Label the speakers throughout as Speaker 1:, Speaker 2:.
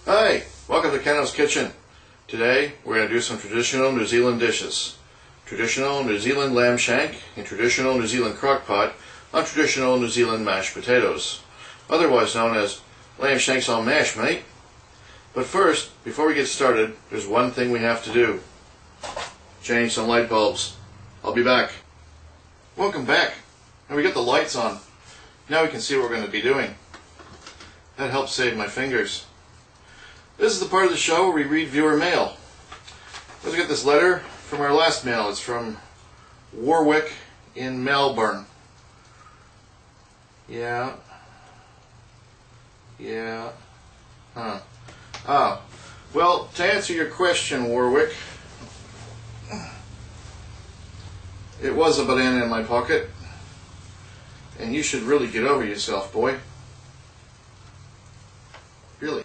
Speaker 1: Hi, welcome to Keno's Kitchen. Today we're going to do some traditional New Zealand dishes. Traditional New Zealand lamb shank and traditional New Zealand crockpot on traditional New Zealand mashed potatoes, otherwise known as lamb shanks on mash, mate. But first, before we get started, there's one thing we have to do. Change some light bulbs. I'll be back. Welcome back. And we got the lights on. Now we can see what we're going to be doing. That helps save my fingers. This is the part of the show where we read viewer mail. Let's get this letter from our last mail. It's from Warwick in Melbourne. Yeah. Well, to answer your question, Warwick, it was a banana in my pocket, and you should really get over yourself, boy. Really.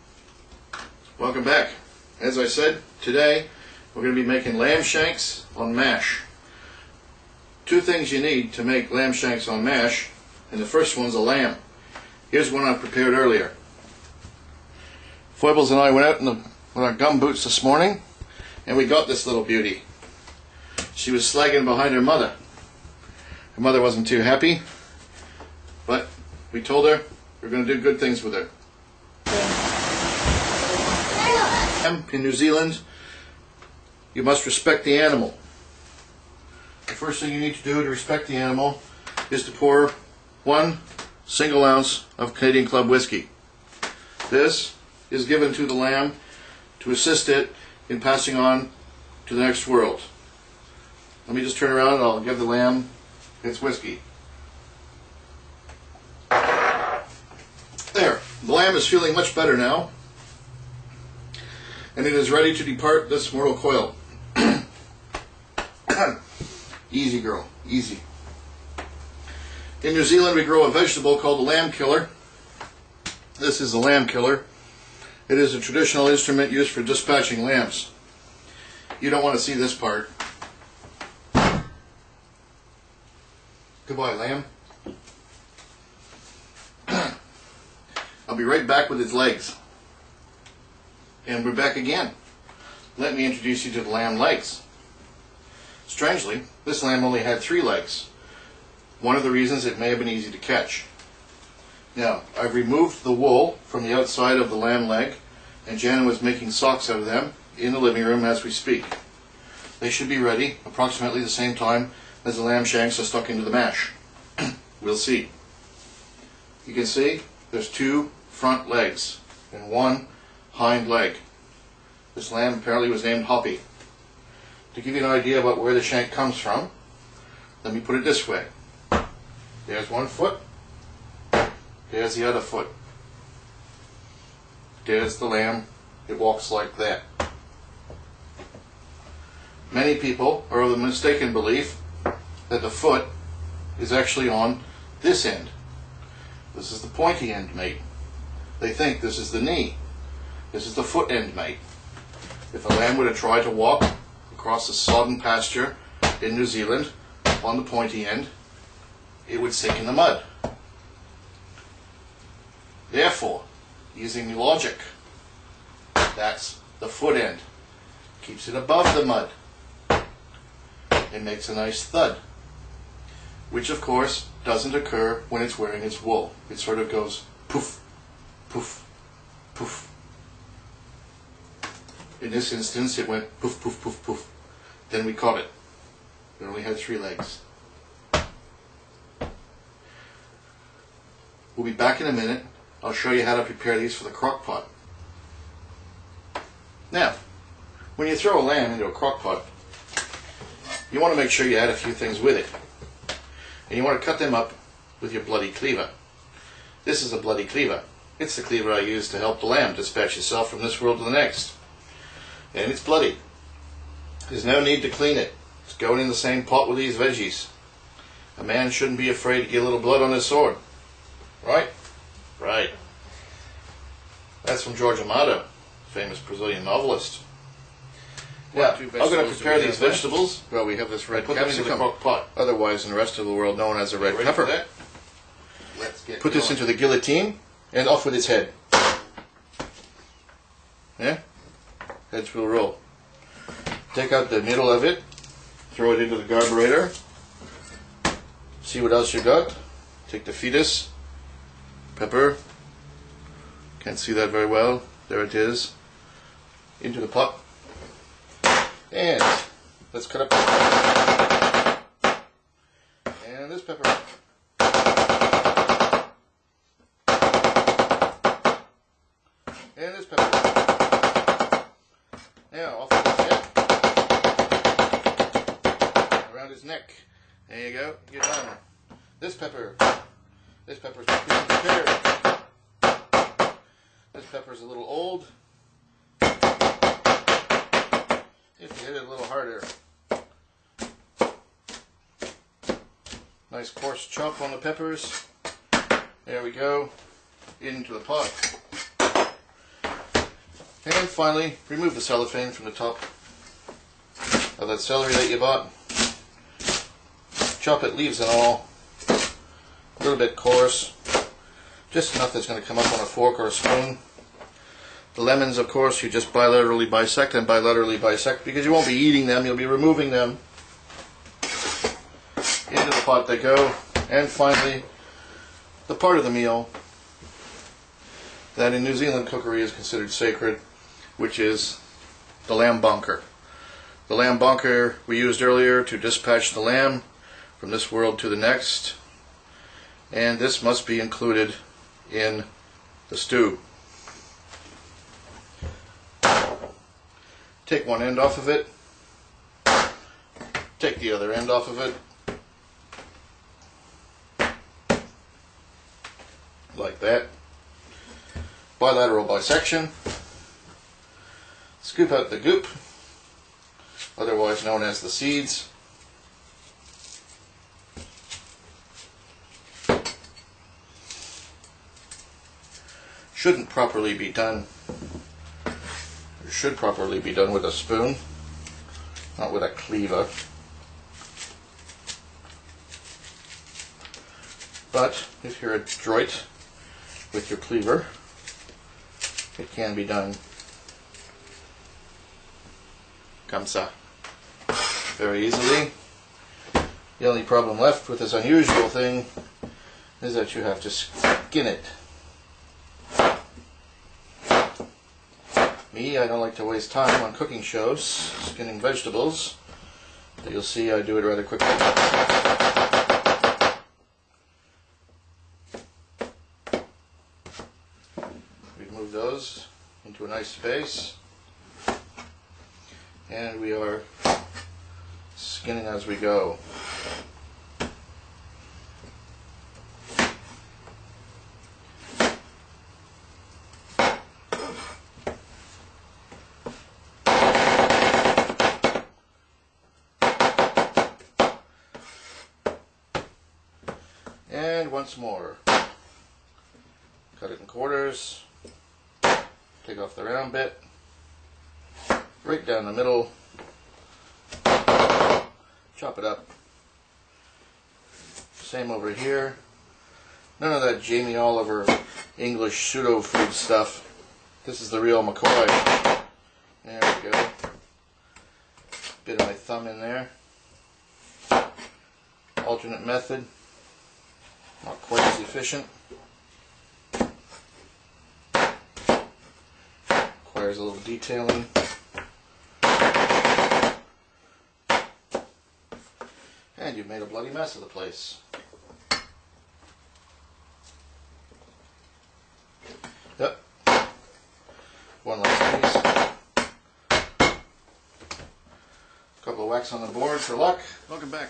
Speaker 1: Welcome back. As I said, today we're going to be making lamb shanks on mash. Two things you need to make lamb shanks on mash, and the first one's a lamb. Here's one I prepared earlier. Foibles and I went out with our gum boots this morning, and we got this little beauty. She was slagging behind her mother. Her mother wasn't too happy, but we told her we're going to do good things with her. In New Zealand, you must respect the animal. The first thing you need to do to respect the animal is to pour 1 single ounce of Canadian Club whiskey. This is given to the lamb to assist it in passing on to the next world. Let me just turn around and I'll give the lamb its whiskey. There, the lamb is feeling much better now, and it is ready to depart this mortal coil. Easy, girl, easy. In New Zealand we grow a vegetable called the lamb killer. This is the lamb killer. It is a traditional instrument used for dispatching lambs. You don't want to see this part. Goodbye, lamb. I'll be right back with its legs. And we're back again. Let me introduce you to the lamb legs. Strangely, this lamb only had 3 legs. One of the reasons it may have been easy to catch. Now, I've removed the wool from the outside of the lamb leg, and Janet was making socks out of them in the living room as we speak. They should be ready approximately the same time as the lamb shanks are stuck into the mash. We'll see. You can see there's 2 front legs and 1 hind leg. This lamb apparently was named Hoppy. To give you an idea about where the shank comes from, let me put it this way. There's 1 foot. There's the other foot. There's the lamb. It walks like that. Many people are of the mistaken belief that the foot is actually on this end. This is the pointy end, mate. They think this is the knee. This is the foot end, mate. If a lamb were to try to walk across a sodden pasture in New Zealand on the pointy end, it would sink in the mud. Therefore, using the logic, that's the foot end. Keeps it above the mud. It makes a nice thud, which of course doesn't occur when it's wearing its wool. It sort of goes poof, poof, poof. In this instance, it went poof, poof, poof, poof. Then we caught it. It only had 3 legs. We'll be back in a minute. I'll show you how to prepare these for the crock pot. Now, when you throw a lamb into a crock pot, you want to make sure you add a few things with it. And you want to cut them up with your bloody cleaver. This is a bloody cleaver. It's the cleaver I use to help the lamb dispatch itself from this world to the next. And it's bloody. There's no need to clean it. It's going in the same pot with these veggies. A man shouldn't be afraid to get a little blood on his sword. Right? Right. That's from George Amado, famous Brazilian novelist. Yeah,
Speaker 2: two
Speaker 1: I'm going to
Speaker 2: vegetables
Speaker 1: prepare
Speaker 2: that we
Speaker 1: these
Speaker 2: have left.
Speaker 1: vegetables.
Speaker 2: Well, we have this red
Speaker 1: Put them into the
Speaker 2: capsicum,
Speaker 1: crock pot.
Speaker 2: otherwise in the rest of the world known as a red
Speaker 1: Ready
Speaker 2: pepper.
Speaker 1: for that? Let's get
Speaker 2: Put this
Speaker 1: going.
Speaker 2: into the guillotine and off with its head. Yeah? Heads will roll. Take out the middle of it, throw it into the carburetor. See what else you got. Take the fetus, pepper. Can't see that very well. There it is. Into the pot. And let's cut up. And this pepper. And this pepper. Now, off with his head. Around his neck. There you go. You're done. This pepper. This pepper's being prepared. This pepper's a little old. If you hit it a little harder. Nice coarse chop on the peppers. There we go. Into the pot. And finally, remove the cellophane from the top of that celery that you bought. Chop it, leaves and all. A little bit coarse. Just enough that's going to come up on a fork or a spoon. The lemons, of course, you just bilaterally bisect and bilaterally bisect because you won't be eating them, you'll be removing them. Into the pot they go. And finally, the part of the meal that in New Zealand cookery is considered sacred, which is the lamb bonker. The lamb bonker we used earlier to dispatch the lamb from this world to the next, and this must be included in the stew. Take one end off of it, take the other end off of it, like that. Bilateral bisection. Scoop out the goop, otherwise known as the seeds. Shouldn't properly be done, or should properly be done with a spoon, not with a cleaver. But if you're adroit with your cleaver, it can be done. Comme ça. Very easily. The only problem left with this unusual thing is that you have to skin it. Me, I don't like to waste time on cooking shows, skinning vegetables, but you'll see I do it rather quickly. We move those into a nice space, and we are skinning as we go. And once more, cut it in quarters, take off the round bit, right down the middle, chop it up. Same over here. None of that Jamie Oliver English pseudo food stuff. This is the real McCoy. There we go. Bit of my thumb in there. Alternate method. Not quite as efficient. Requires a little detailing. And you've made a bloody mess of the place. Yep. One last piece. Couple of whacks on the board for luck.
Speaker 1: Welcome back.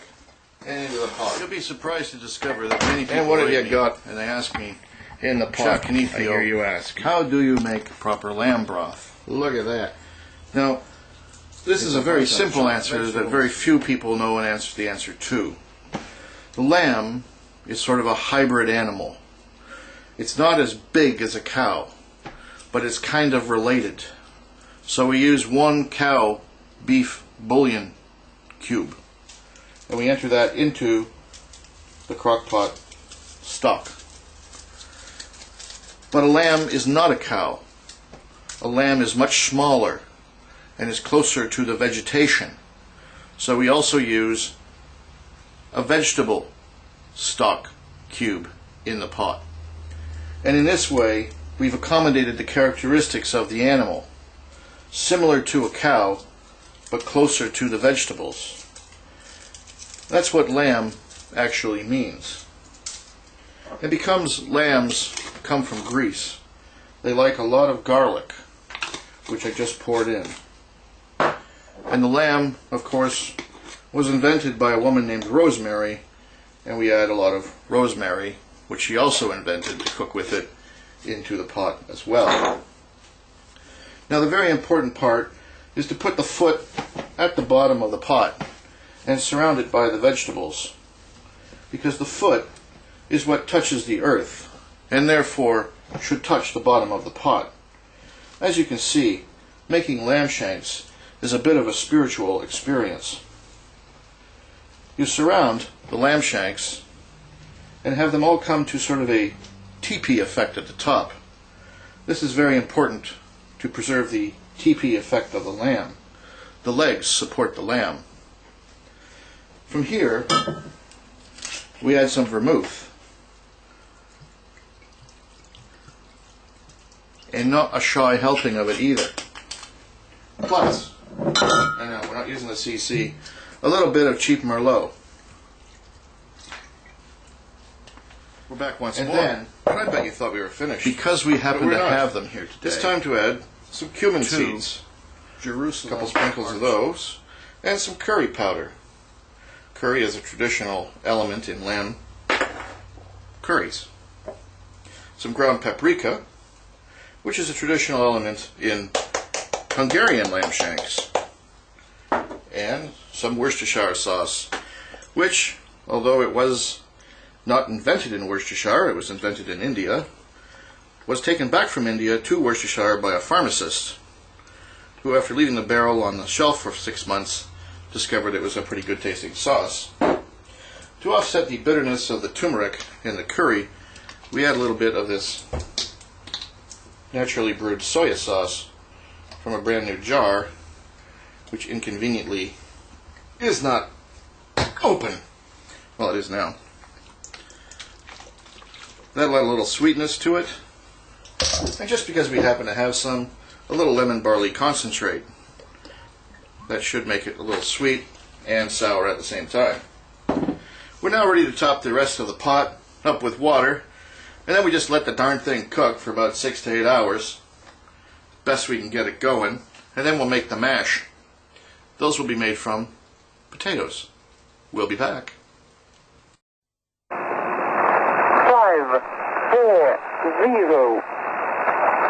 Speaker 2: And into the pot.
Speaker 1: You'll be surprised to discover that many people
Speaker 2: And what have
Speaker 1: write
Speaker 2: you
Speaker 1: me
Speaker 2: got
Speaker 1: and they ask me,
Speaker 2: in the pot?
Speaker 1: Chuck, can you
Speaker 2: I hear you ask.
Speaker 1: how do you make proper lamb broth?
Speaker 2: Look at that.
Speaker 1: Now, this is a very simple answer that
Speaker 2: vegetables.
Speaker 1: very few people know and answer the answer to. The lamb is sort of a hybrid animal. It's not as big as a cow, but it's kind of related. So we use one cow beef bouillon cube.
Speaker 2: And we enter that into the crock pot stock.
Speaker 1: But a lamb is not a cow. A lamb is much smaller and is closer to the vegetation. So we also use a vegetable stock cube in the pot. And in this way, we've accommodated the characteristics of the animal, similar to a cow, but closer to the vegetables. That's what lamb actually means. And because lambs come from Greece, they like a lot of garlic, which I just poured in. And the lamb, of course, was invented by a woman named Rosemary, and we add a lot of rosemary, which she also invented to cook with it, into the pot as well. Now the very important part is to put the foot at the bottom of the pot and surround it by the vegetables, because the foot is what touches the earth and therefore should touch the bottom of the pot. As you can see, making lamb shanks is a bit of a spiritual experience. You surround the lamb shanks and have them all come to sort of a teepee effect at the top. This is very important to preserve the teepee effect of the lamb. The legs support the lamb. From here, we add some vermouth. And not a shy helping of it either. Plus, I know, we're not using the CC, a little bit of cheap Merlot. We're back once more.
Speaker 2: And I bet you thought we were finished.
Speaker 1: Because we happen to have them here today.
Speaker 2: It's time to add some cumin seeds.
Speaker 1: Jerusalem.
Speaker 2: A couple sprinkles of those. And some curry powder. Curry is a traditional element in lamb curries. Some ground paprika, which is a traditional element in Hungarian lamb shanks. And some Worcestershire sauce, which, although it was not invented in Worcestershire, it was invented in India, was taken back from India to Worcestershire by a pharmacist, who after leaving the barrel on the shelf for 6 months, discovered it was a pretty good tasting sauce. To offset the bitterness of the turmeric in the curry, we add a little bit of this naturally brewed soya sauce from a brand new jar, which inconveniently is not open. Well, it is now. That'll add a little sweetness to it. And just because we happen to have some, a little lemon barley concentrate. That should make it a little sweet and sour at the same time. We're now ready to top the rest of the pot up with water, and then we just let the darn thing cook for about 6 to 8 hours. Best we can get it going, and then we'll make the mash. Those will be made from potatoes. We'll be back.
Speaker 3: 5, 4, 0.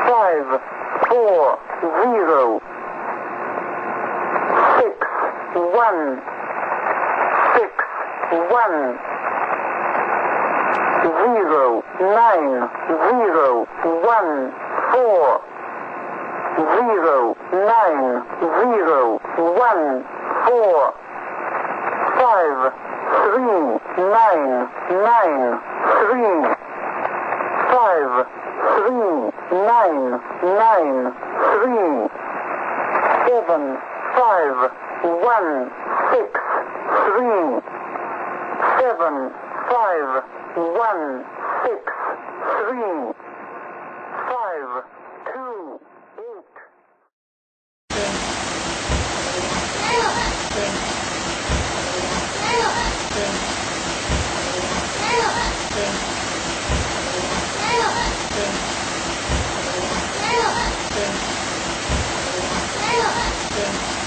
Speaker 3: 5, 4, 0. 6, 1. 6, 1. 0, 9, 0, 1, 4. 0, 9, 0, 1, 4. 5, 3, 9, 9, 3. 5, 3, 9, 9, 3. 7, 5, 1, 6, 3. 7, 5, 1, 6, 3. 5, 2, 8.
Speaker 4: Yeah.